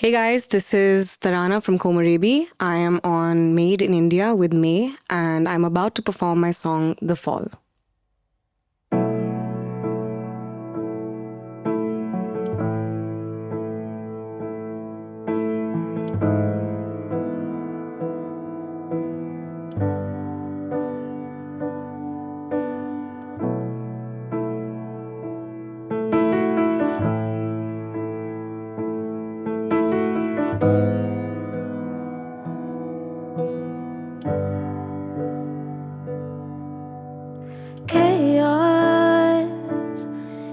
Hey guys, this is Tarana from Komorebi. I am on Maed in India with May, and I'm about to perform my song The Fall. Chaos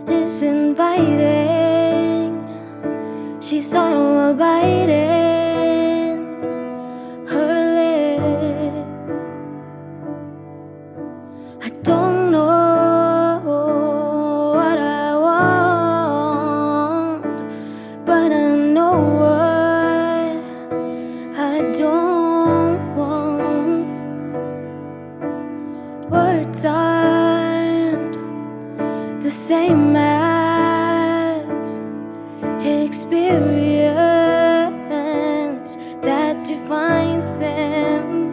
is inviting. She thought while biting her lip. I don't know what I want, but I know what I don't want. Words aren't the same as experience that defines them,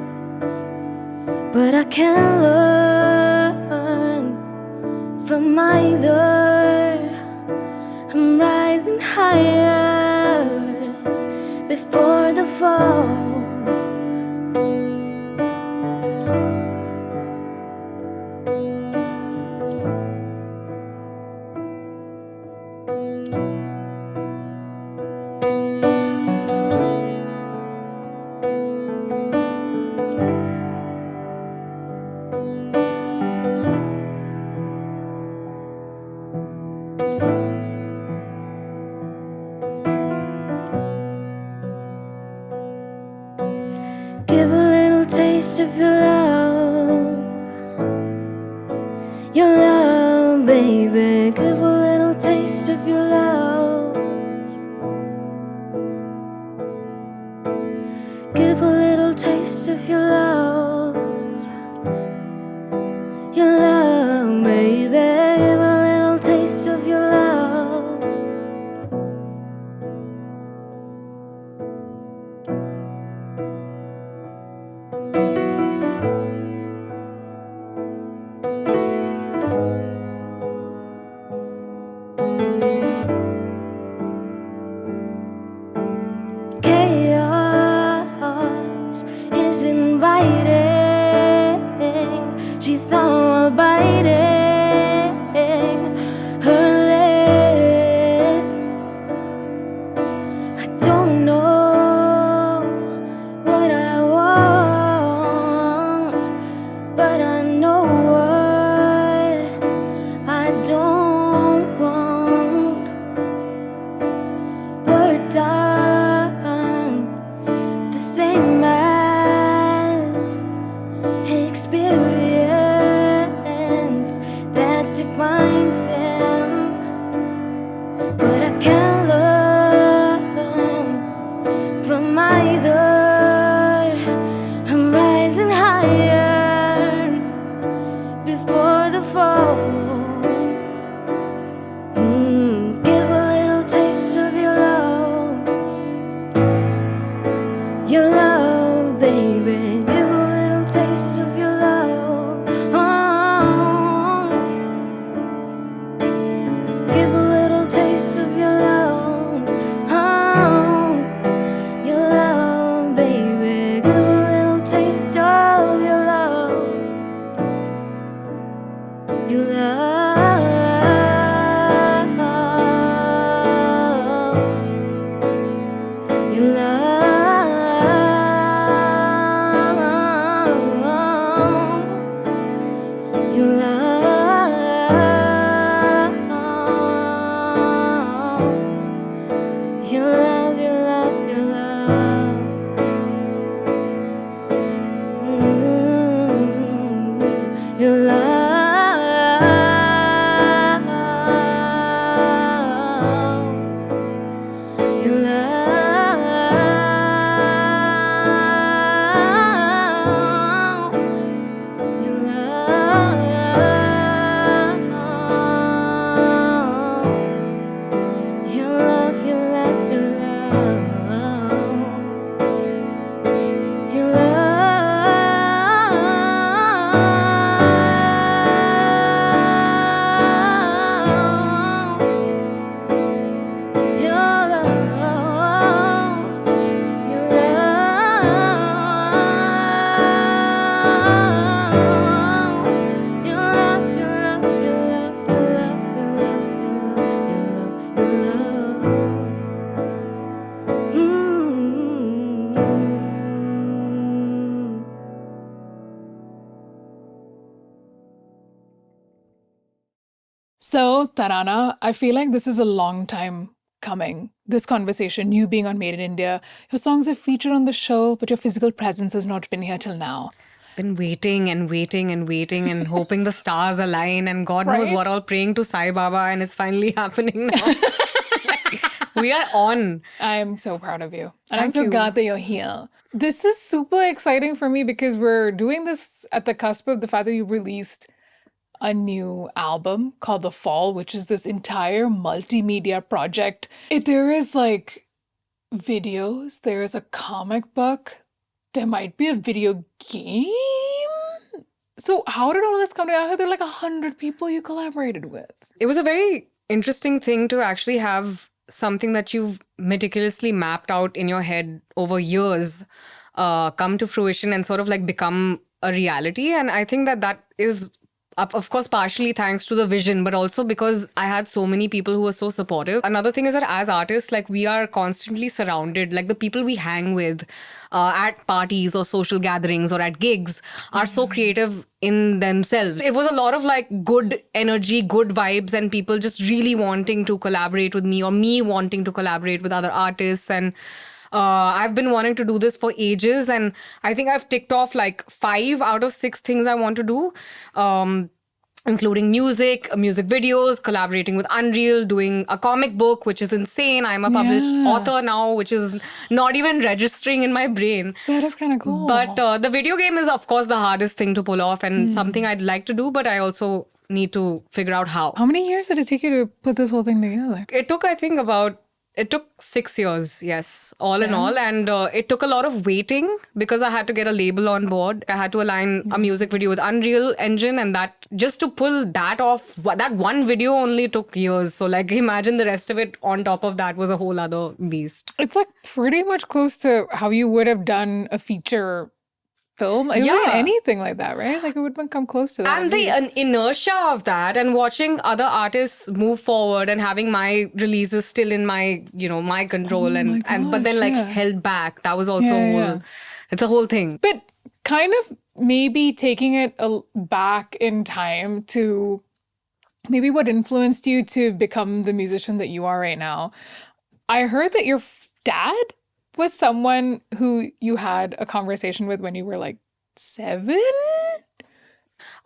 but I can learn from either. I'm rising higher before the fall. Give a little taste of your love, baby. Give a little taste of your love. Give a little taste of your love, baby. Give a little taste of your love. Chaos is inviting. She thought while biting her lip. I don't know what I want, but I know what I don't want. Words aren't the same as experience that defines them, but I can learn from either. I'm rising higher before the fall. Give a little taste of your love. Tarana, I feel like this is a long time coming. This conversation, you being on Made in India, your songs have featured on the show, but your physical presence has not been here till now. Been waiting and waiting and waiting and hoping the stars align and God knows Right? what all, praying to Sai Baba, and it's finally happening now. We are on. I am so proud of you. And I'm Thank so you. glad that you're here. This is super exciting for me because we're doing this at the cusp of the fact that you released a new album called The Fall, which is this entire multimedia project. There is like videos, there is a comic book, there might be a video game. So how did all this come together? I heard there are like 100 people you collaborated with. It was a very interesting thing to actually have something that you've meticulously mapped out in your head over years come to fruition and sort of like become a reality. And I think that is, of course, partially thanks to the vision, but also because I had so many people who were so supportive. Another thing is that as artists, like we are constantly surrounded, like the people we hang with at parties or social gatherings or at gigs are so creative in themselves. It was a lot of like good energy, good vibes, and people just really wanting to collaborate with me or me wanting to collaborate with other artists. And I've been wanting to do this for ages, and I think I've ticked off like 5 out of 6 things I want to do. Including music videos, collaborating with Unreal, doing a comic book, which is insane. I'm a published author now, which is not even registering in my brain. That is kind of cool. But the video game is, of course, the hardest thing to pull off and something I'd like to do, but I also need to figure out how. How many years did it take you to put this whole thing together? It took 6 years, yes, all in all. And it took a lot of waiting because I had to get a label on board. I had to align a music video with Unreal Engine, and that just to pull that off, that one video only took years. So like imagine the rest of it on top of that was a whole other beast. It's like pretty much close to how you would have done a feature film. Like, anything like that, right? Like it would come close to that. And the inertia of that and watching other artists move forward and having my releases still in my, my control but then like held back. That was also it's a whole thing. But kind of maybe taking it back in time to maybe what influenced you to become the musician that you are right now. I heard that your dad was someone who you had a conversation with when you were like 7?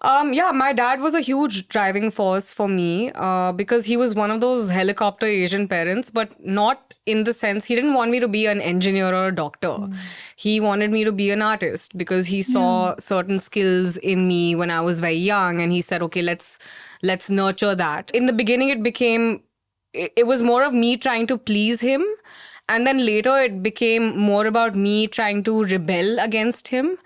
My dad was a huge driving force for me because he was one of those helicopter Asian parents, but not in the sense, he didn't want me to be an engineer or a doctor. He wanted me to be an artist because he saw certain skills in me when I was very young, and he said, okay, let's nurture that. In the beginning, it was more of me trying to please him. And then later it became more about me trying to rebel against him.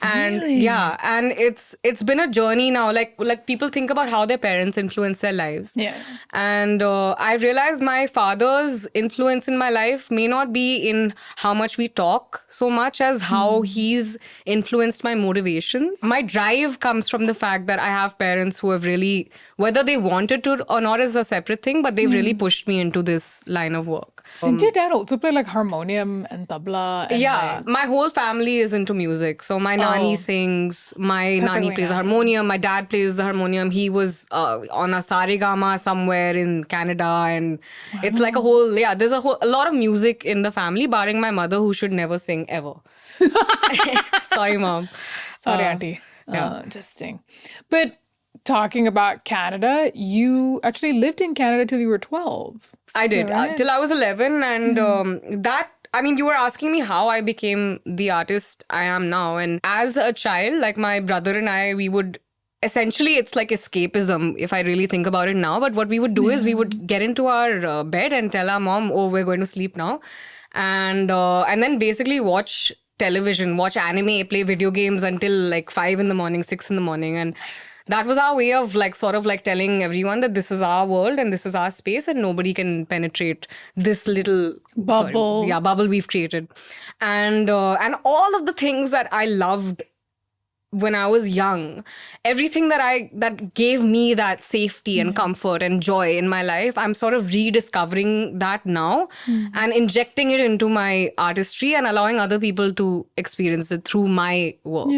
And and it's been a journey now. Like people think about how their parents influence their lives. Yeah. And I realized my father's influence in my life may not be in how much we talk so much as how he's influenced my motivations. My drive comes from the fact that I have parents who have really, whether they wanted to or not is a separate thing, but they've really pushed me into this line of work. Did your dad also play like harmonium and tabla? And my whole family is into music. So my nani sings, my nani plays the harmonium, my dad plays the harmonium. He was on a saregama somewhere in Canada, and it's like a whole, there's a lot of music in the family, barring my mother, who should never sing ever. Sorry, Mom. Sorry, Auntie. Just sing. But talking about Canada, you actually lived in Canada till you were 12. I did, till I was 11. And you were asking me how I became the artist I am now. And as a child, like my brother and I, we would essentially, it's like escapism if I really think about it now. But what we would do is we would get into our bed and tell our mom, oh, we're going to sleep now. And then basically watch television, watch anime, play video games until like 5 in the morning, 6 in the morning. And that was our way of like sort of like telling everyone that this is our world and this is our space and nobody can penetrate this little bubble. Bubble we've created. And all of the things that I loved when I was young, everything that gave me that safety and comfort and joy in my life, I'm sort of rediscovering that now and injecting it into my artistry and allowing other people to experience it through my work,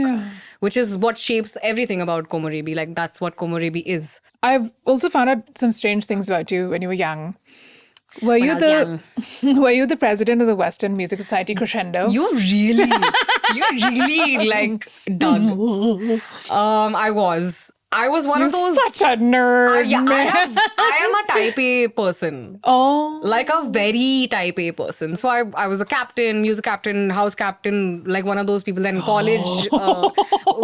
which is what shapes everything about Komorebi. Like, that's what Komorebi is. I've also found out some strange things about you when you were young. Were you I was the were you the president of the Western Music Society Crescendo? You really like dug. I was one You're of those. such a nerd, Yeah, man. I am a type A person. Oh, Like a very type A person. So I was a captain, music captain, house captain, like one of those people. Then college,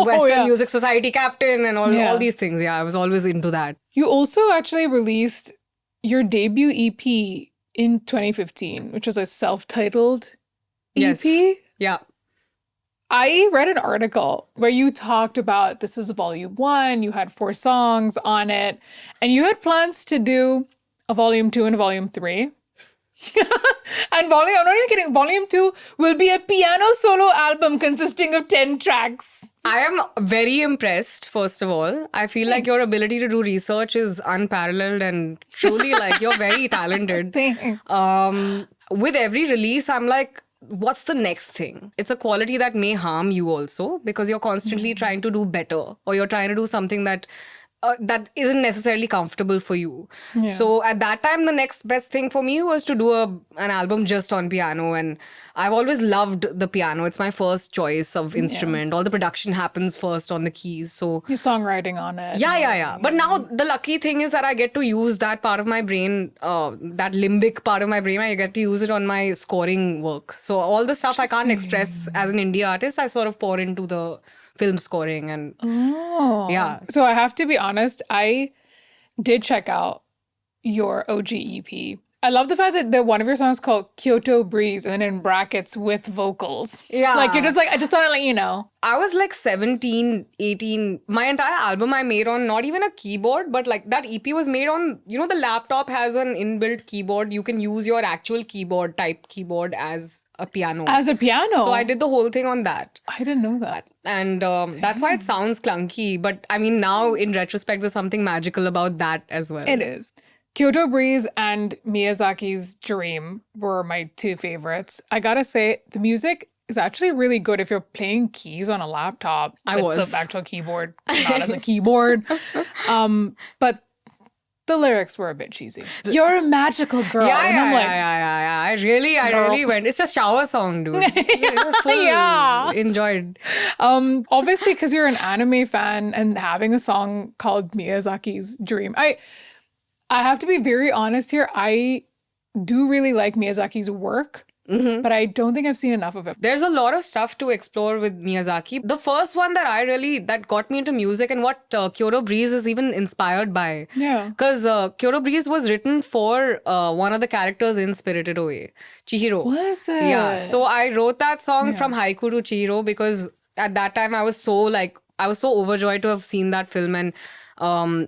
Western yeah. Music Society captain, and all Yeah. these things. Yeah, I was always into that. you also actually released your debut EP in 2015, which was a self-titled EP. Yes. Yeah. I read an article where you talked about this is volume 1, you had 4 songs on it, and you had plans to do a volume 2 and a volume 3. I'm not even kidding, volume 2 will be a piano solo album consisting of 10 tracks. I am very impressed, first of all. I feel like your ability to do research is unparalleled and truly like you're very talented. Thanks. With every release, I'm like, what's the next thing? It's a quality that may harm you also because you're constantly trying to do better or you're trying to do something that isn't necessarily comfortable for you. So at that time, the next best thing for me was to do an album just on piano. And I've always loved the piano. It's my first choice of instrument. All the production happens first on the keys. So Your songwriting on it. yeah. But now the lucky thing is that I get to use that part of my brain, that limbic part of my brain. I get to use it on my scoring work. So all the stuff I can't express as an indie artist, I sort of pour into the film scoring and yeah. So I have to be honest, I did check out your OG EP. I love the fact that one of your songs called Kyoto Breeze and then in brackets with vocals. Yeah. Like you're just like, I just thought I'd let you know. I was like 17, 18. My entire album I made on not even a keyboard, but like that EP was made on, the laptop has an inbuilt keyboard. You can use your actual type keyboard as a piano. As a piano. So I did the whole thing on that. I didn't know that. And that's why it sounds clunky. But I mean, now in retrospect, there's something magical about that as well. It is. Kyoto Breeze and Miyazaki's Dream were my 2 favorites. I gotta say, the music is actually really good if you're playing keys on a laptop with the actual keyboard, not as a keyboard. But the lyrics were a bit cheesy. You're a magical girl. Yeah, and I'm like, I really went. It's a shower song, dude. Yeah. Enjoyed. Obviously, because you're an anime fan and having a song called Miyazaki's Dream. I have to be very honest here. I do really like Miyazaki's work, but I don't think I've seen enough of it. There's a lot of stuff to explore with Miyazaki. The first one that got me into music and what Kyoto Breeze is even inspired by. Yeah. Because Kyoto Breeze was written for one of the characters in Spirited Away, Chihiro. Was it? Yeah. So I wrote that song from haiku to Chihiro because at that time I was so overjoyed to have seen that film, and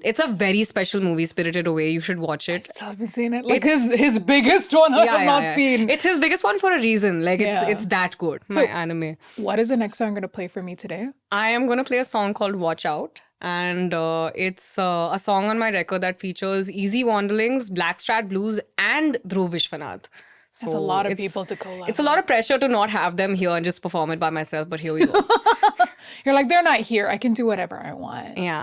it's a very special movie, Spirited Away. You should watch it. I still haven't seen it. Like his biggest one I have not seen. It's his biggest one for a reason. Like it's that good. My anime. What is the next song you're going to play for me today? I am going to play a song called Watch Out. And it's a song on my record that features Easy Wanderlings, Blackstrat Blues, and Dhruv Vishwanath. So That's a lot of people to collab. It's a lot of pressure to not have them here and just perform it by myself, but here we go. You're like, they're not here. I can do whatever I want. Yeah.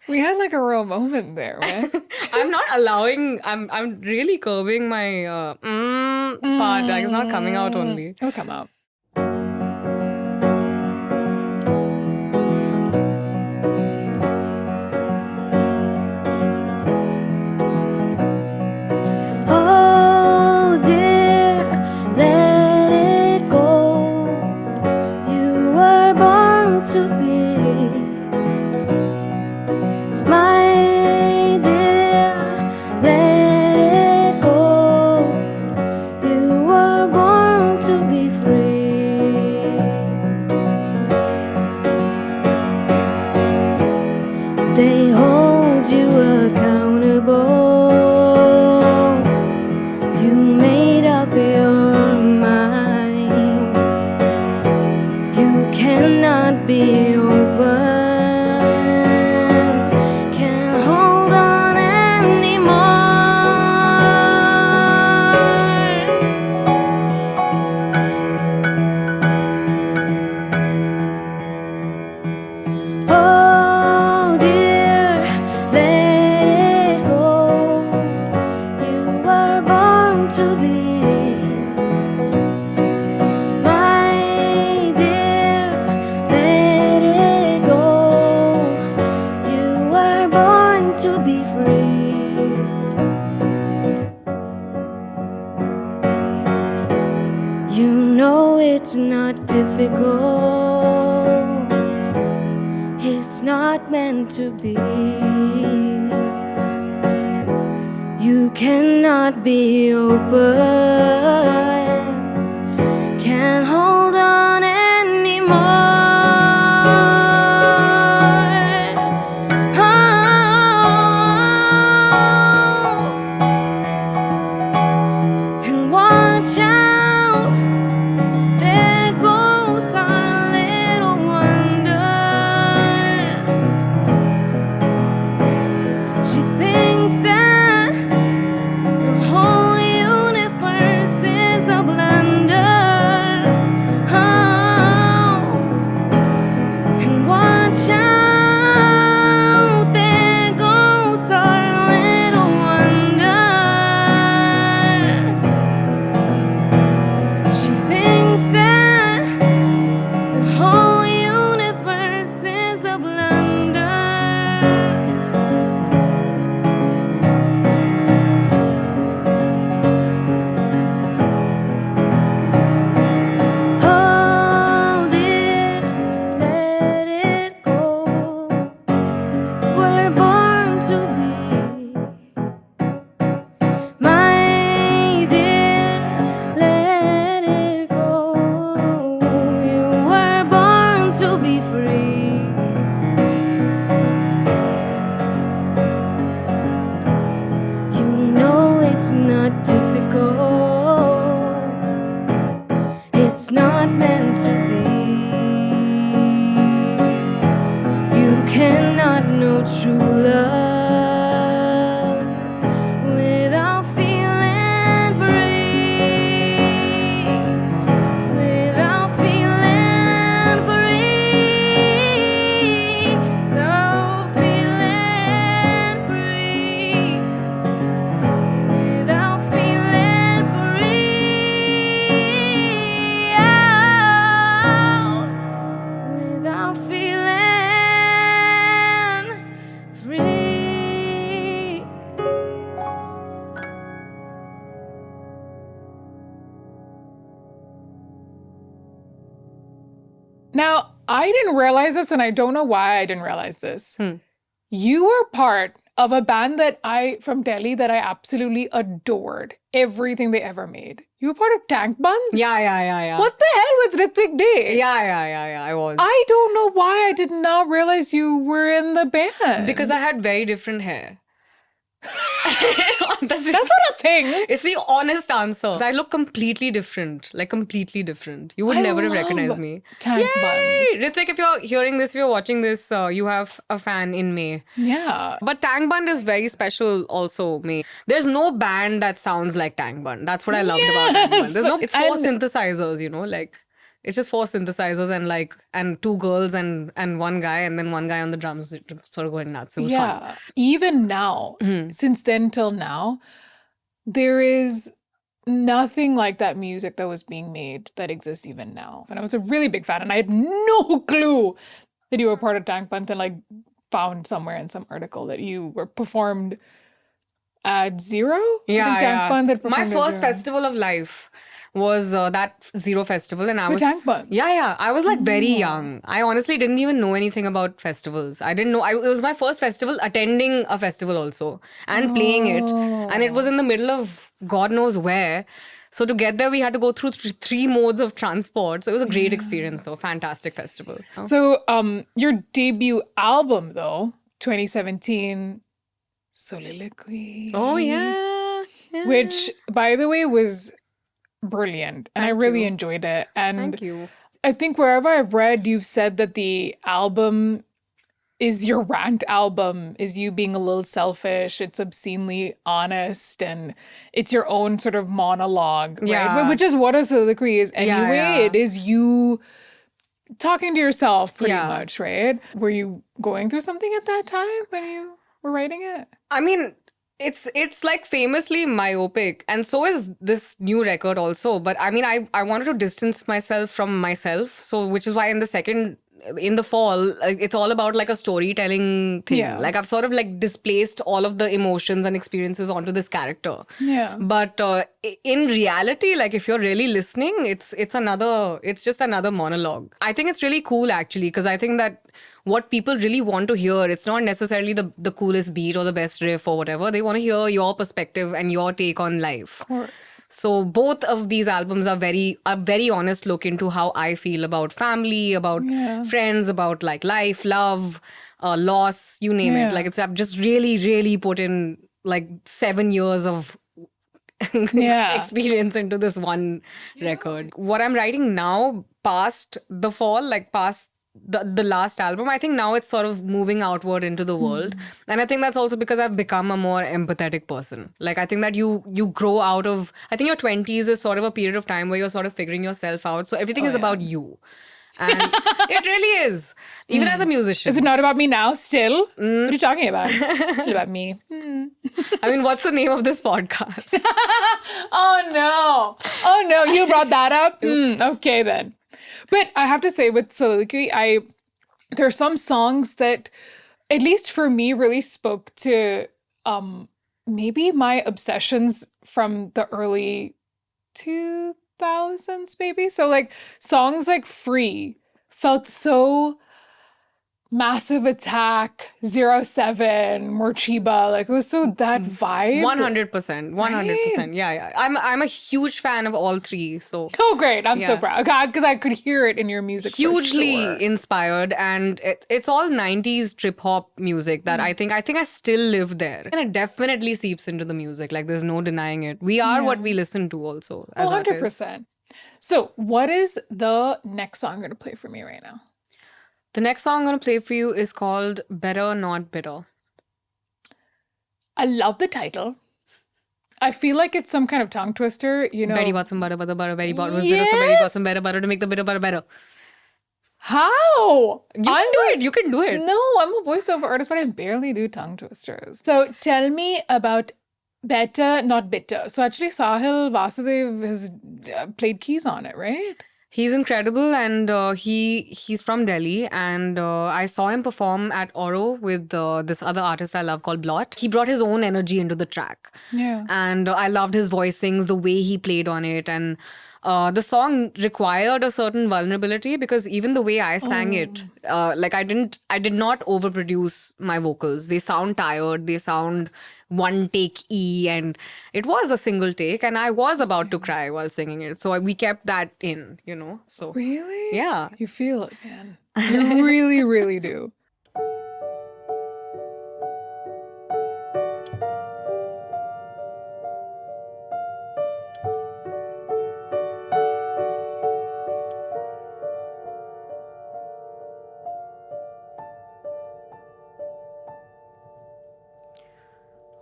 We had like a real moment there, right? I'm not allowing, I'm really curving my part. Like it's not coming out only. It'll come out. Oh dear, let it go. You were born to be my dear. Let it go. You were born to be free. to be. My dear, let it go. You were born to be free. You know it's not difficult. It's not meant to be. You cannot be open. Can't hold on anymore. Oh. And watch out, there goes our little wonder. She thinks that the whole universe is a blunder. Oh, and watch out, there goes our little wonder. She thinks that the whole universe is a blunder. Hold it, let it go. We're born to be. My dear, let it go. You were born to be free. You know it's not difficult. It's not meant to be. You cannot know true love without feeling free. Without feeling free. Without feeling free. Without feeling free. Oh, without feeling free. Now, I didn't realize this, and I don't know why I didn't realize this. Hmm. You were part of a band from Delhi that I absolutely adored. Everything they ever made. You were part of Tank Band? Yeah. What the hell with Ritvik Day? Yeah, I was. I don't know why I did not realize you were in the band. Because I had very different hair. That's not a thing. It's the honest answer. I look completely different. Like, completely different. You would I never have love recognized me. Tank Band. Yay! Ritvik, if you're hearing this, if you're watching this, you have a fan in me. Yeah. But Tank Band is very special also, me. There's no band that sounds like Tank Band. That's what I loved about Tank Band. It's four synthesizers, like it's just four synthesizers and two girls and one guy, and then one guy on the drums sort of going nuts. It was fun. Even now, since then till now, there is nothing like that music that was being made that exists even now. And I was a really big fan, and I had no clue that you were part of Tank Band, and found somewhere in some article that you were performed at Zero. Yeah. Tank Band My first festival of life was that Zero Festival, and I was Tank Band. Yeah. I was very young. I honestly didn't even know anything about festivals. I didn't know. It was my first festival, attending a festival also, and playing it, and it was in the middle of God knows where. So to get there, we had to go through three modes of transport. So it was a great experience, though. Fantastic festival. So your debut album, though, 2017, Soliloquy. Oh yeah. Which, by the way, was brilliant, and I really enjoyed it. And Thank you. I think wherever I've read, you've said that the album is your rant album, is you being a little selfish, it's obscenely honest, and it's your own sort of monologue, right? Yeah. Which is what a soliloquy is anyway. Yeah. It is you talking to yourself pretty Yeah. much, right? Were you going through something at that time when you were writing it? I mean, it's like famously myopic, and so is this new record also. But I mean, I wanted to distance myself from myself, so which is why in the fall, like, it's all about like a storytelling thing. Yeah. Like I've sort of like displaced all of the emotions and experiences onto this character. Yeah. But in reality, like if you're really listening, it's just another monologue. I think it's really cool actually, because I think that what people really want to hear, it's not necessarily the coolest beat or the best riff or whatever. They want to hear your perspective and your take on life. Of course. So both of these albums are a very honest look into how I feel about family, about Yeah. friends, about like life, love, loss, you name Yeah. it. Like I've just really, really put in like 7 years of Yeah. experience into this one record. What I'm writing now, past the fall, like past the last album, I think now it's sort of moving outward into the world. And I think that's also because I've become a more empathetic person. Like I think that you grow out of, I think your 20s is sort of a period of time where you're sort of figuring yourself out. So everything is about you. And it really is. Even as a musician. Is it not about me now still? What are you talking about? It's still about me. I mean, what's the name of this podcast? Oh no, you brought that up? Okay then. But I have to say with Soliloquy, there are some songs that, at least for me, really spoke to maybe my obsessions from the early 2000s, maybe. So like songs like Free felt so Massive Attack, 07, Morchiba, like it was so that vibe. 100%. 100%. Yeah. I'm a huge fan of all three. So Oh, great. I'm so Yeah. proud. Because I could hear it in your music. for hugely sure. inspired, and it's all 90s trip hop music that I think I still live there, and it definitely seeps into the music. Like there's no denying it. We are what we listen to also as artists. 100%. So, what is the next song you're going to play for me right now? The next song I'm going to play for you is called Better Not Bitter. I love the title. I feel like it's some kind of tongue twister, you know. Betty bought some butter, but the butter Betty bought was bitter, so Betty bought some better butter to make the bitter butter better. How? You can do it. You can do it. No, I'm a voiceover artist, but I barely do tongue twisters. So tell me about Better Not Bitter. So actually Sahil Vasudev has played keys on it, right? He's incredible, and he's from Delhi, and I saw him perform at Oro with this other artist I love called Blot. He brought his own energy into the track. Yeah. And I loved his voicings, the way he played on it, and the song required a certain vulnerability, because even the way I sang it, like I did not overproduce my vocals. They sound tired, they sound one take E, and it was a single take, and I was about to cry while singing it. So we kept that in, you know. So Really? yeah. You feel it, man. You really, really do.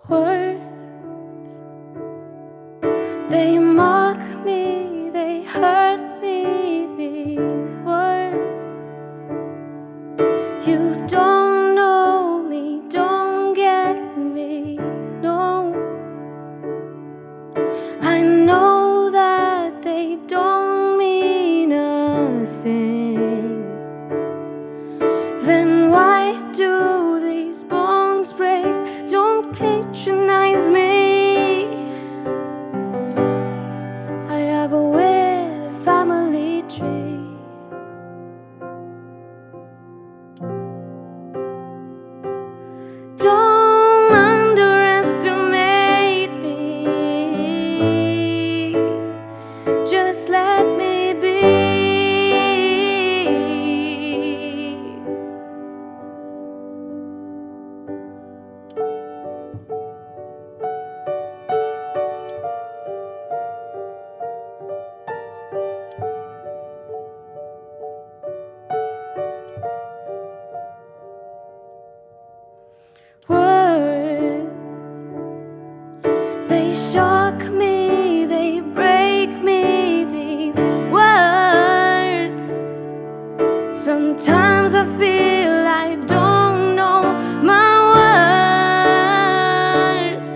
Words, they mock me, they hurt me, these words. You don't know me, don't get me, no. I know that they don't mean a thing. Then why do these bones break? Don't patronize me. I have a weird family tree. Don't underestimate me. Just let me be. Words, they shock me, they break me, these words. Sometimes I feel I don't know my worth.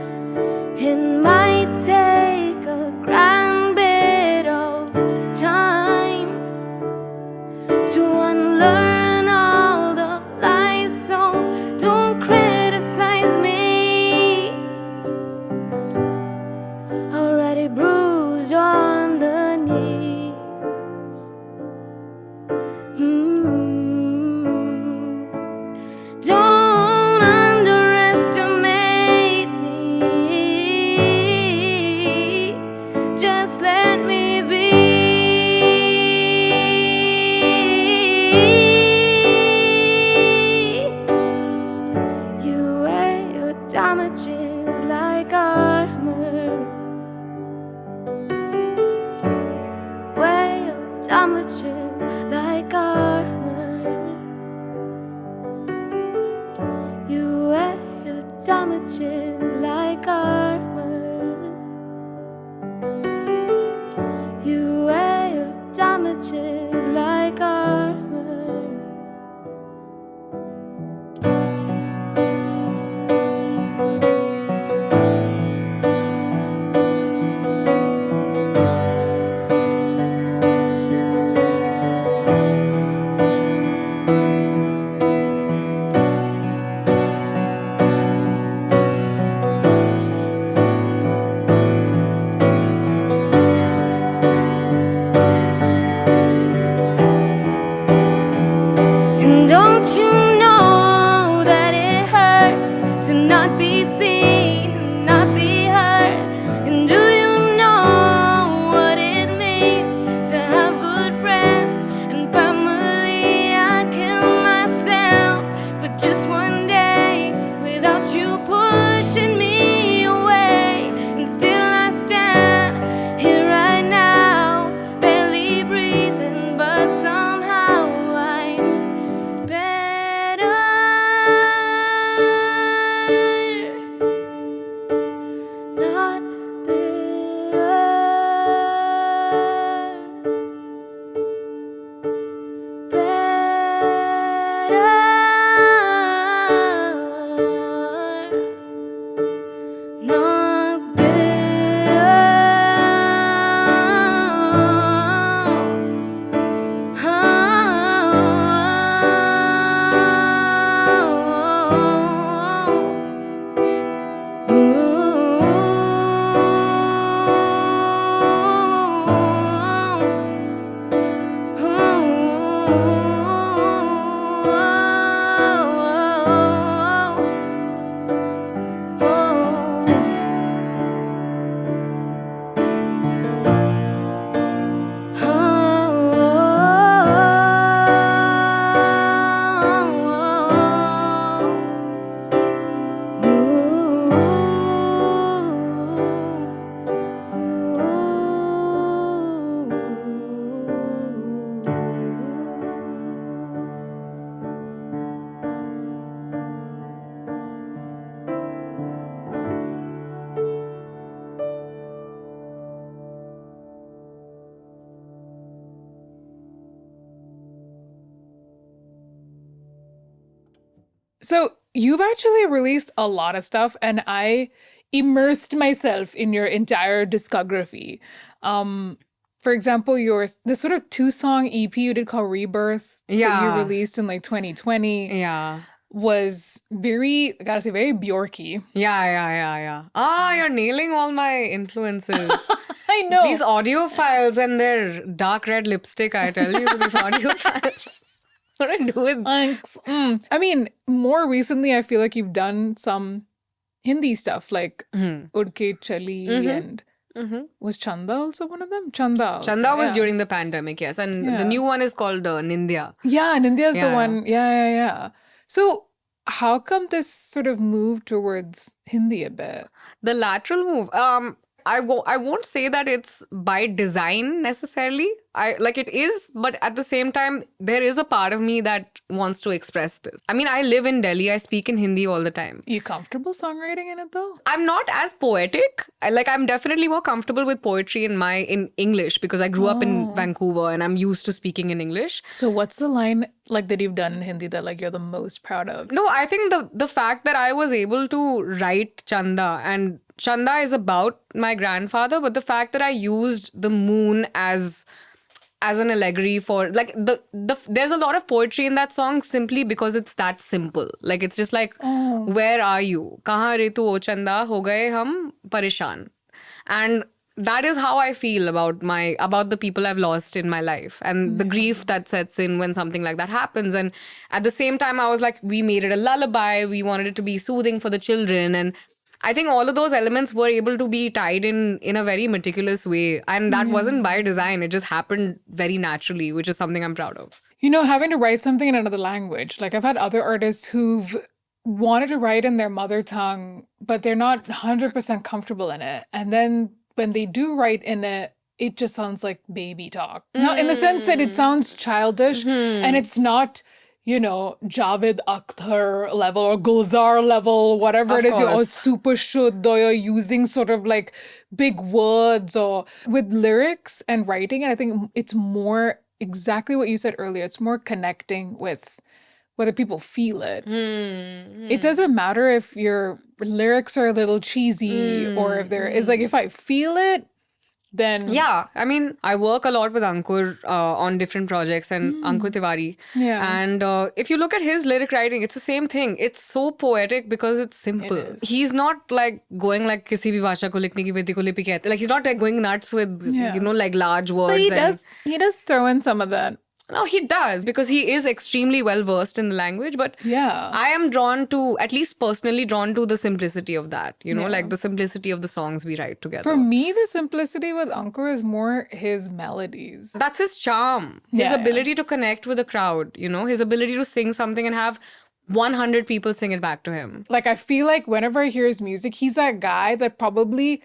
eyes on the knees. Don't underestimate me. Just let me be. You wear your damages like armor. Wear your damages like armor. You wear your damages like armor. You wear your damages like armor. And don't you know that it hurts to not be seen and not be heard? And do you know what it means to have good friends and family? I kill myself for just one day without you pushing me away. And still I stand here right now, barely breathing, but somehow I'm better. Not bitter. Better. Not So you've actually released a lot of stuff, and I immersed myself in your entire discography. For example, this sort of 2-song EP you did called Rebirth that you Yeah. released in like 2020 Yeah. was very, I gotta say, very Bjorky. Yeah. You're nailing all my influences. I know. These audio files and their dark red lipstick, I tell you, these audio files. What do I do with? Thanks. I mean, more recently, I feel like you've done some Hindi stuff like Mhm. Udke Chali Mhm. and Mhm. was Chanda also one of them? Chanda also, Chanda was yeah. during the pandemic, yes. And the Yeah. new one is called Nindya. Yeah, and India's the Yeah, one. Yeah. So how come this sort of move towards Hindi a bit? The lateral move. I won't say that it's by design necessarily. It is, but at the same time, there is a part of me that wants to express this. I mean, I live in Delhi. I speak in Hindi all the time. You comfortable songwriting in it though? I'm not as poetic. I'm definitely more comfortable with poetry in English because I grew up in Vancouver and I'm used to speaking in English. So what's the line like that you've done in Hindi that like you're the most proud of? No, I think the fact that I was able to write Chanda, and Chanda is about my grandfather, but the fact that I used the moon as an allegory for there's a lot of poetry in that song simply because it's that simple. Like it's just like, where are you? Kahan re tu o chanda, ho gaye hum pareshan. And that is how I feel about the people I've lost in my life and the grief that sets in when something like that happens. And at the same time, I was like, we made it a lullaby. We wanted it to be soothing for the children. And I think all of those elements were able to be tied in a very meticulous way. And that wasn't by design. It just happened very naturally, which is something I'm proud of. Having to write something in another language. Like I've had other artists who've wanted to write in their mother tongue, but they're not 100% comfortable in it. And then when they do write in it, it just sounds like baby talk. Not in the sense that it sounds childish and it's not, Javed Akhtar level or Gulzar level, whatever Of it is. You're all course. super shuddh or you're using sort of like big words or with lyrics and writing. And I think it's more exactly what you said earlier. It's more connecting with whether people feel it. It doesn't matter if your lyrics are a little cheesy or if there is like, if I feel it, then Yeah, I mean, I work a lot with Ankur on different projects and Ankur Tiwari. Yeah. And if you look at his lyric writing, it's the same thing. It's so poetic because it's simple. It is. He's not like going like kisi bhi bhasha ko likhne ki vedi ko lipi kehte. Like he's not like going nuts with Yeah. like large words. but he and- does throw in some of that. No, he does because he is extremely well versed in the language. But Yeah. I am drawn to, at least personally drawn to the simplicity of that. Like the simplicity of the songs we write together. For me, the simplicity with Ankur is more his melodies. That's his charm. His Yeah, yeah. ability to connect with the crowd, his ability to sing something and have 100 people sing it back to him. Like, I feel like whenever I hear his music, he's that guy that probably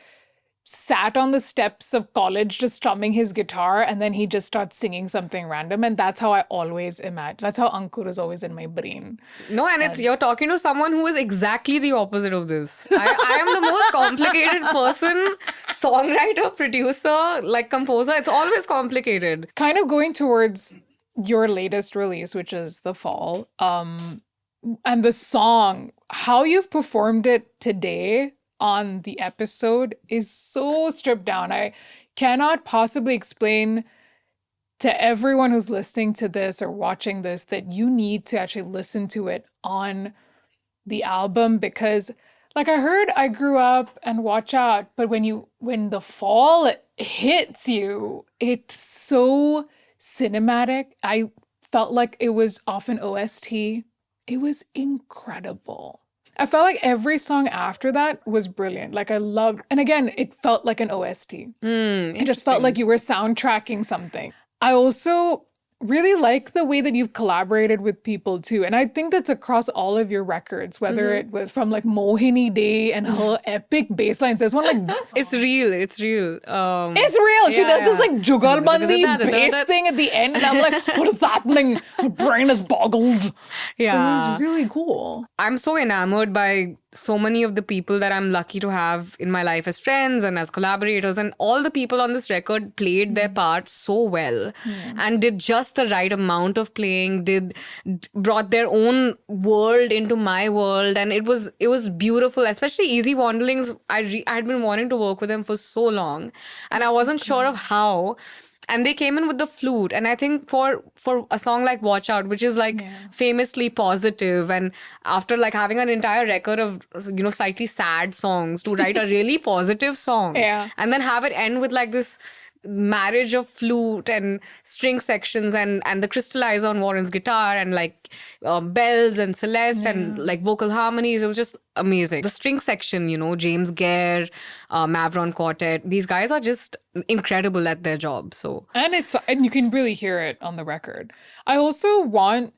sat on the steps of college just strumming his guitar and then he just starts singing something random. And that's how I always imagine. That's how Ankur is always in my brain. No, and you're talking to someone who is exactly the opposite of this. I am the most complicated person, songwriter, producer, like composer. It's always complicated. Kind of going towards your latest release, which is The Fall, and the song, how you've performed it today on the episode is so stripped down. I cannot possibly explain to everyone who's listening to this or watching this that you need to actually listen to it on the album because like I heard I Grew Up and Watch Out, but when The Fall hits you, it's so cinematic. I felt like it was off an OST. It was incredible. I felt like every song after that was brilliant. Like I loved, and again, it felt like an OST. It just felt like you were soundtracking something. I also really like the way that you've collaborated with people too. And I think that's across all of your records, whether it was from like Mohini Day and her epic bass lines. There's one like, It's real. It's real. it's real. She does this like jugalbandi bass thing at the end. And I'm like, what is happening? My brain is boggled. Yeah. It was really cool. I'm so enamored by so many of the people that I'm lucky to have in my life as friends and as collaborators. And all the people on this record played their part so well and did just the right amount of playing, brought their own world into my world. And it was beautiful, especially Easy Wanderlings. I had been wanting to work with them for so long and I wasn't sure of how. And they came in with the flute. And I think for a song like Watch Out, which is like famously positive, and after like having an entire record of, slightly sad songs, to write a really positive song and then have it end with like this marriage of flute and string sections and the crystallizer on Warren's guitar and like bells and Celeste and like vocal harmonies. It was just amazing. The string section, James Gare, Mavron Quartet, these guys are just incredible at their job. So and you can really hear it on the record. I also want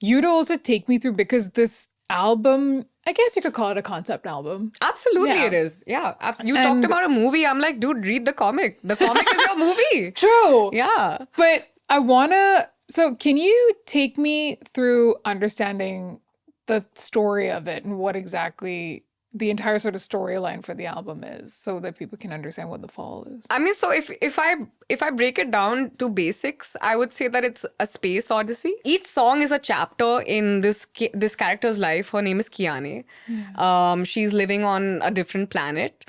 you to also take me through, because this album, I guess you could call it a concept album. absolutely Yeah. it is. Yeah. You talked about a movie. I'm like, dude, read the comic. The comic is your movie. True. Yeah. But I want to, so can you take me through understanding the story of it and what exactly the entire sort of storyline for the album is, so that people can understand what The Fall is? I mean, so if I break it down to basics, I would say that it's a space odyssey. Each song is a chapter in this character's life. Her name is Kiane. She's living on a different planet.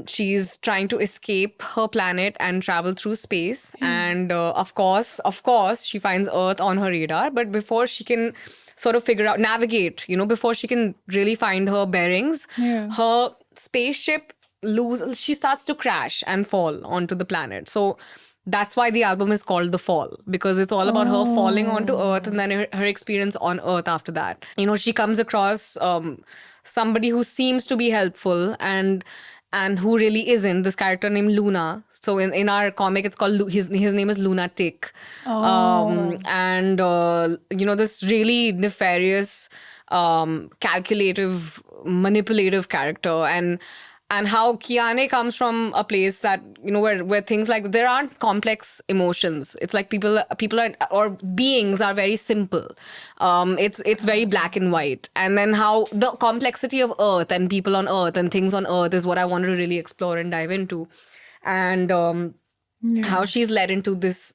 She's trying to escape her planet and travel through space. And of course, she finds Earth on her radar. But before she can sort of navigate, before she can really find her bearings, her spaceship she starts to crash and fall onto the planet. So that's why the album is called The Fall, because it's all about her falling onto Earth and then her experience on Earth after that. She comes across somebody who seems to be helpful and who really isn't. This character named Luna. So in our comic, it's called his name is Lunatic. And this really nefarious, calculative, manipulative character, and how Kiane comes from a place that where things like there aren't complex emotions. It's like people are, or beings are very simple. It's very black and white. And then how the complexity of Earth and people on Earth and things on Earth is what I want to really explore and dive into. And how she's led into this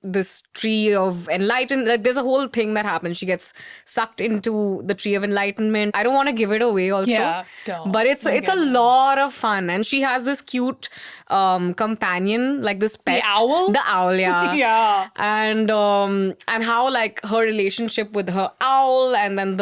tree of enlightenment. Like, there's a whole thing that happens. She gets sucked into the tree of enlightenment. I don't want to give it away also. Yeah, don't. But it's a lot of fun. And she has this cute companion, like this pet. The owl? The owl, yeah. Yeah. And how like her relationship with her owl and then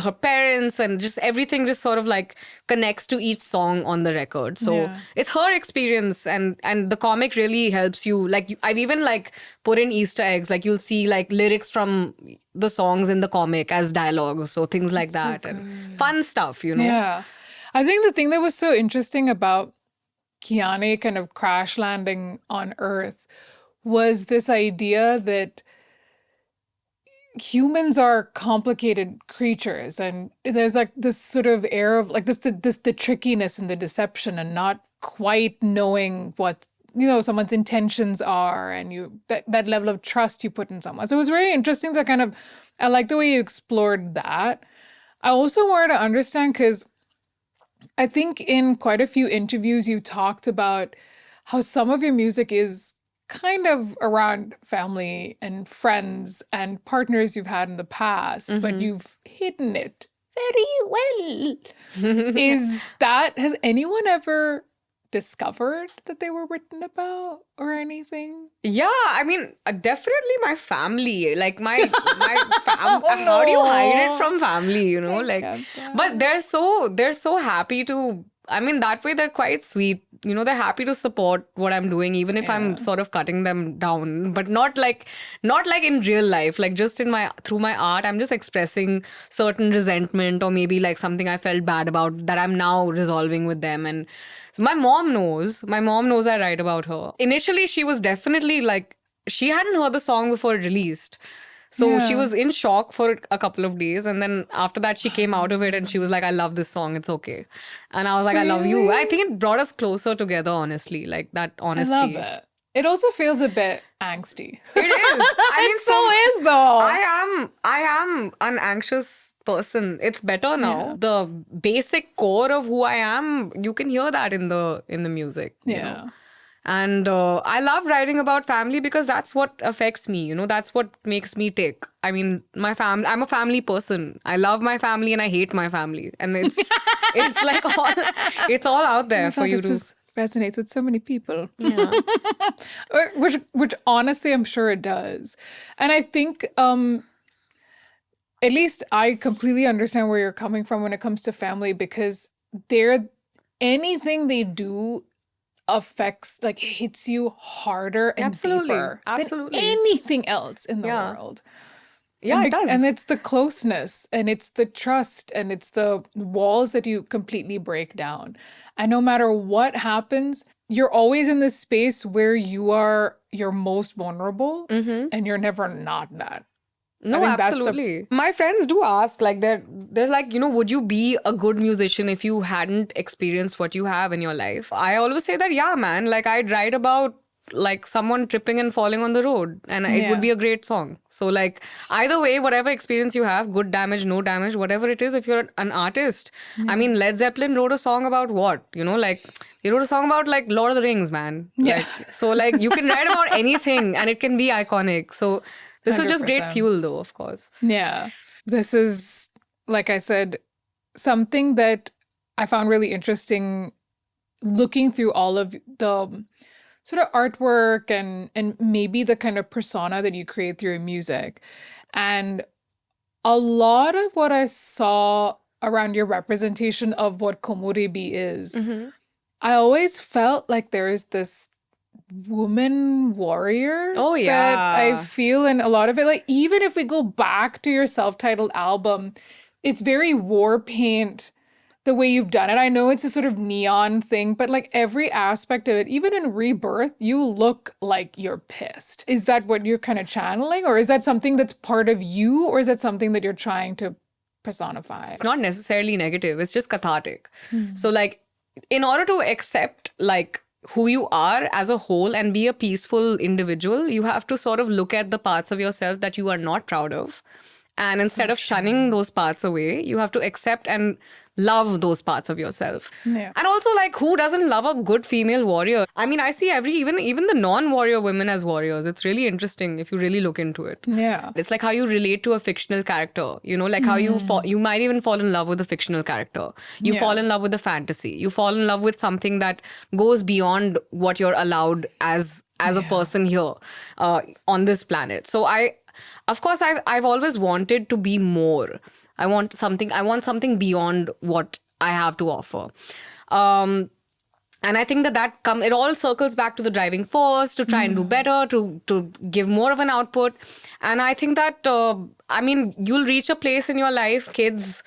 her parents and just everything just sort of like connects to each song on the record. So it's her experience, and the comic really helps you. Like, I've even like put in Easter eggs. Like, you'll see like lyrics from the songs in the comic as dialogue. So things like that, so and fun stuff, Yeah. I think the thing that was so interesting about Kiane kind of crash landing on Earth was this idea that humans are complicated creatures, and there's like this sort of air of like the trickiness and the deception and not quite knowing what someone's intentions are, and that level of trust you put in someone. So it was very interesting to kind of, I like the way you explored that. I also wanted to understand, because I think in quite a few interviews you talked about how some of your music is kind of around family and friends and partners you've had in the past, but you've hidden it very well. Has anyone ever discovered that they were written about or anything? Yeah, I mean, definitely my family. Like my how do you hide it from family, but they're so happy to, I mean, that way they're quite sweet. They're happy to support what I'm doing, even if I'm sort of cutting them down, but not like in real life. Like, just through my art, I'm just expressing certain resentment, or maybe like something I felt bad about that I'm now resolving with them. And so my mom knows I write about her. Initially, she was definitely like, she hadn't heard the song before it released. So she was in shock for a couple of days. And then after that, she came out of it and she was like, I love this song. It's okay. And I was like, I love you. I think it brought us closer together, honestly. Like, that honesty. I love it. It also feels a bit angsty. It is. I mean, so is though. I am an anxious person. It's better now. Yeah. The basic core of who I am, you can hear that in the music. You know? And I love writing about family because that's what affects me. That's what makes me tick. I mean, my family, I'm a family person. I love my family and I hate my family. And it's like it's all out there for you to... resonates with so many people. Yeah. which honestly, I'm sure it does. And I think at least I completely understand where you're coming from when it comes to family, because anything they do affects, like, hits you harder and deeper than anything else in the world. Yeah, it does. And it's the closeness, and it's the trust, and it's the walls that you completely break down. And no matter what happens, you're always in this space where you are your most vulnerable, and you're never not that. No, absolutely. My friends do ask, like, they're like, would you be a good musician if you hadn't experienced what you have in your life? I always say that, yeah, man, like, I'd write about like someone tripping and falling on the road, and it would be a great song. So like, either way, whatever experience you have, good damage, no damage, whatever it is, if you're an artist, I mean, Led Zeppelin wrote a song about what? Like, they wrote a song about like Lord of the Rings, man. Like, so like, you can write about anything and it can be iconic. So this 100%. Is just great fuel though, of course. Yeah. This is, like I said, something that I found really interesting looking through all of the sort of artwork and maybe the kind of persona that you create through your music. And a lot of what I saw around your representation of what Komorebi is I always felt like there is this woman warrior Oh, that I yeah. feel in a lot of it. Like, even if we go back to your self-titled album, it's very war paint the way you've done it. I know it's a sort of neon thing, but like every aspect of it, even in Rebirth, you look like you're pissed. Is that what you're kind of channeling, or is that something that's part of you, or is that something that you're trying to personify? It's not necessarily negative, it's just cathartic. Hmm. So, like, in order to accept, like, who you are as a whole and be a peaceful individual, you have to sort of look at the parts of yourself that you are not proud of. And instead So of shunning those parts away, you have to accept and love those parts of yourself. Yeah. And also, like, who doesn't love a good female warrior? I mean, I see even the non-warrior women as warriors. It's really interesting if you really look into it. Yeah. It's like how you relate to a fictional character, like how you might even fall in love with a fictional character. You Yeah. fall in love with a fantasy. You fall in love with something that goes beyond what you're allowed as a person here on this planet. So of course, I've always wanted to be more. I want something beyond what I have to offer. And I think it all circles back to the driving force to try and do better, to give more of an output. And I think that, I mean, you'll reach a place in your life, kids.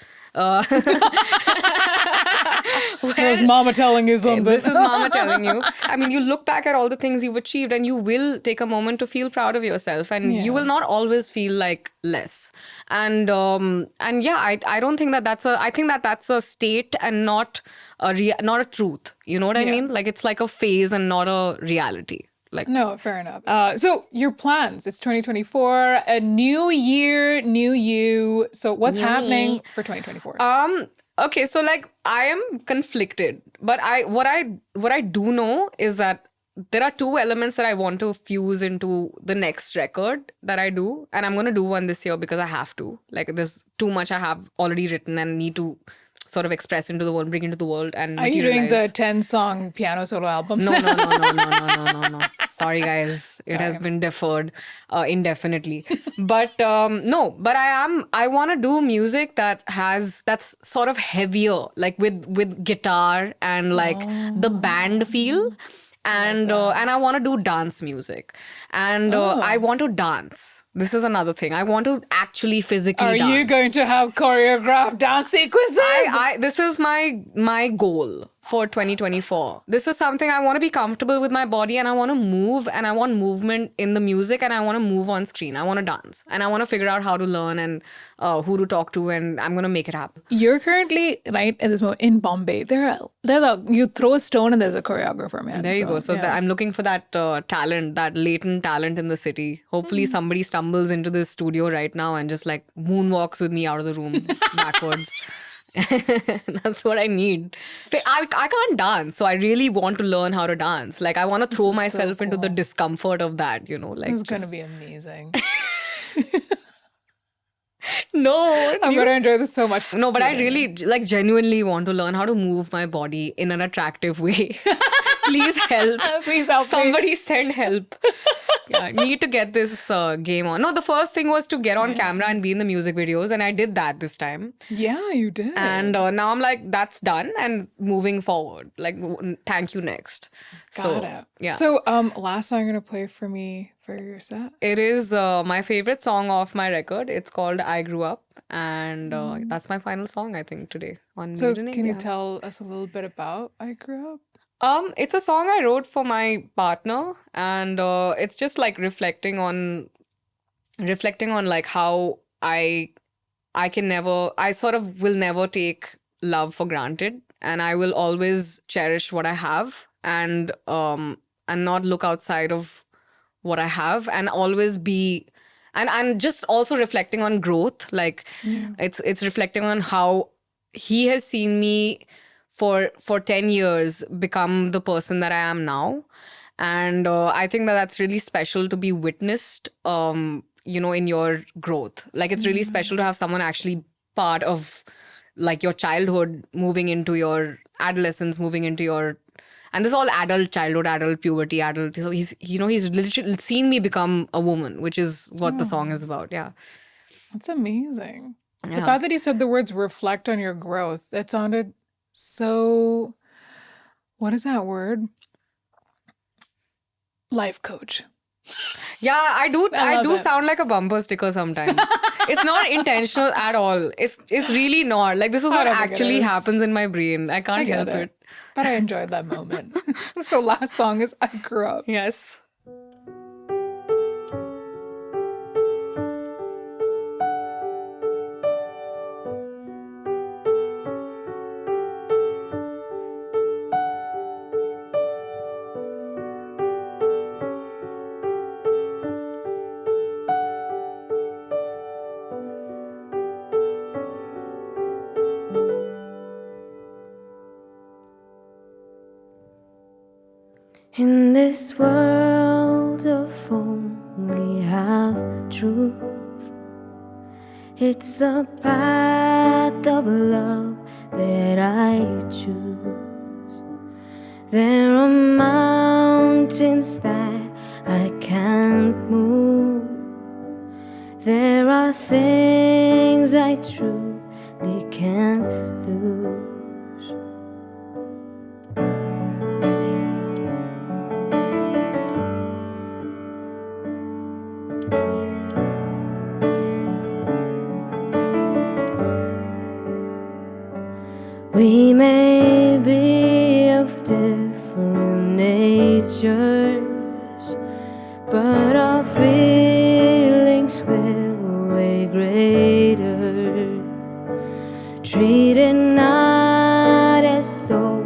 Here's mama telling you something. This is mama telling you. I mean, you look back at all the things you've achieved and you will take a moment to feel proud of yourself, and you will not always feel like less. And yeah, I don't think I think that's a state and not not a truth. You know what I mean? Like, it's like a phase and not a reality. Like, No, fair enough. So your plans, it's 2024, a new year, new you. So what's happening for 2024? Okay, so like I am conflicted, but what I do know is that there are two elements that I want to fuse into the next record that I do, and I'm going to do one this year because I have to. Like, there's too much I have already written and need to sort of express into the world, bring into the world, and Are you doing materialize. the 10-song piano solo album? No. Sorry, guys. It has been deferred indefinitely. But no, but I want to do music that's sort of heavier, like with guitar and like the band feel. And I want to do dance music. And I want to dance. This is another thing. I want to actually physically dance. Are you going to have choreographed dance sequences? This is my goal for 2024. This is something I want to be comfortable with my body, and I want to move, and I want movement in the music, and I want to move on screen. I want to dance, and I want to figure out how to learn and who to talk to, and I'm going to make it happen. You're currently, right at this moment, in Bombay. You throw a stone and there's a choreographer, man. There you go. So I'm looking for that talent, that latent talent in the city. Hopefully somebody stumbles into this studio right now and just like moonwalks with me out of the room backwards. That's what I need. I can't dance, so I really want to learn how to dance. Like, I want to throw myself into the discomfort of that, like It's going to be amazing. No, I'm going to enjoy this so much. No, but I really, like, genuinely want to learn how to move my body in an attractive way. Please help. Please help me. Somebody send help. Yeah, I need to get this game on. No, the first thing was to get on camera and be in the music videos, and I did that this time. Yeah, you did. And now I'm like, that's done and moving forward. Like, thank you, next. Got it. Yeah. So, last song you're going to play for me for your set? It is my favorite song off my record. It's called I Grew Up. And that's my final song, I think, today on So, Maed. can you tell us a little bit about I Grew Up? It's a song I wrote for my partner, and it's just like reflecting on like how I sort of will never take love for granted, and I will always cherish what I have, and not look outside of what I have, and always be, and just also reflecting on growth. Like, it's reflecting on how he has seen me for 10 years become the person that I am now. And I think that's really special to be witnessed, in your growth. Like, it's really special to have someone actually part of like your childhood, moving into your adolescence, moving into your, and this is all adult childhood, adult puberty, adult. So he's literally seen me become a woman, which is what the song is about. Yeah. That's amazing. The Yeah. fact that you said the words reflect on your growth, that sounded so what is that word? Life coach. Yeah, I love do it. sound like a bumper sticker sometimes. It's not intentional at all. It's really not. Like, this is I what don't think it actually is. happens in my brain. I I can't get help it. it. But I enjoyed that moment. So last song is I Grew Up. Yes. In this world of only half truth, it's the path of love that I choose. There are mountains that I can't move. There are things I truly can't lose. We may be of different natures, but our feelings will weigh greater. Treat it not as though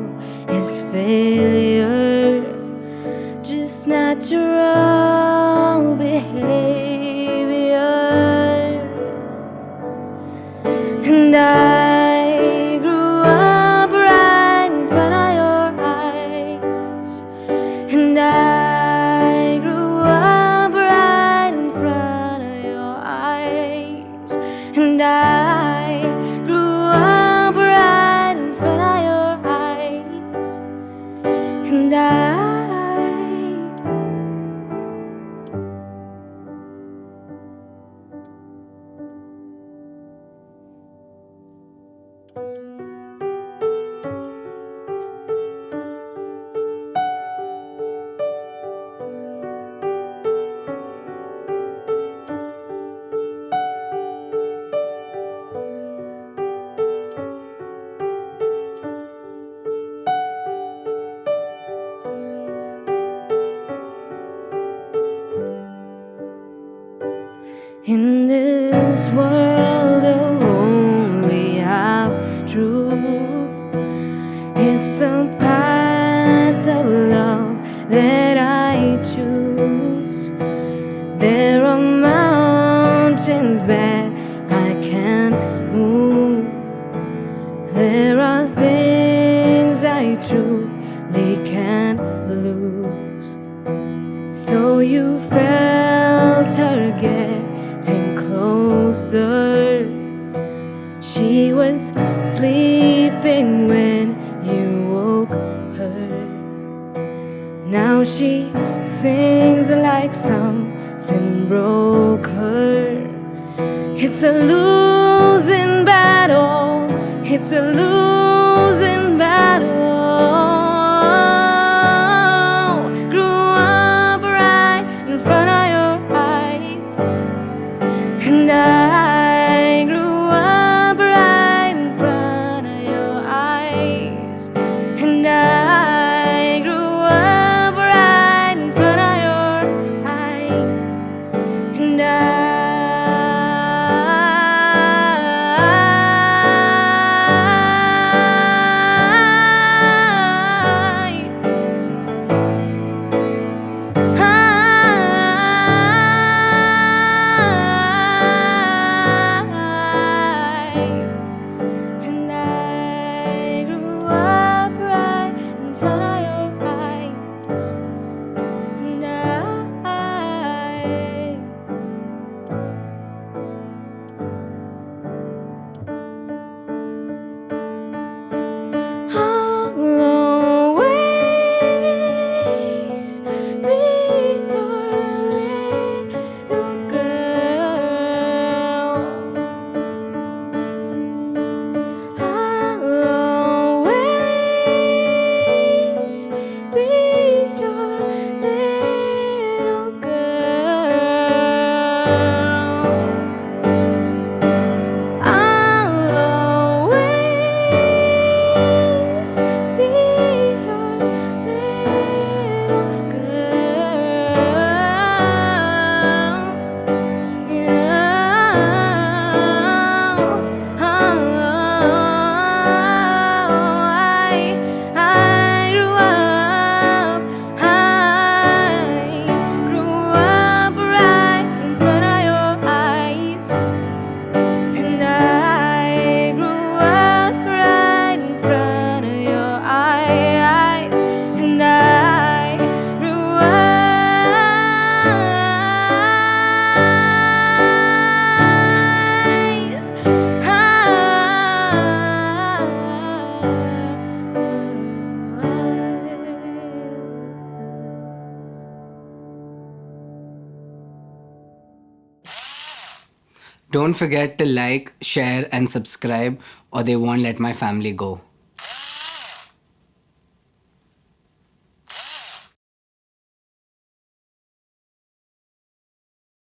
it's failure, just natural behavior. And I grew up right in front of your eyes. And I grew up right in front of your eyes. And I grew up right in front of your eyes. And in this world of only half truth, it's the path of love that I choose. There are mountains that I can't move. There are things I truly can't lose. So you felt her getting closer. She was sleeping when you woke her. Now she sings like something broke her. It's a losing battle. It's a losing battle. Grew up right in front of your eyes. And I grew up right in front of your eyes. And I grew up right in front of your eyes. And Don't forget to like, share, and subscribe, or they won't let my family go.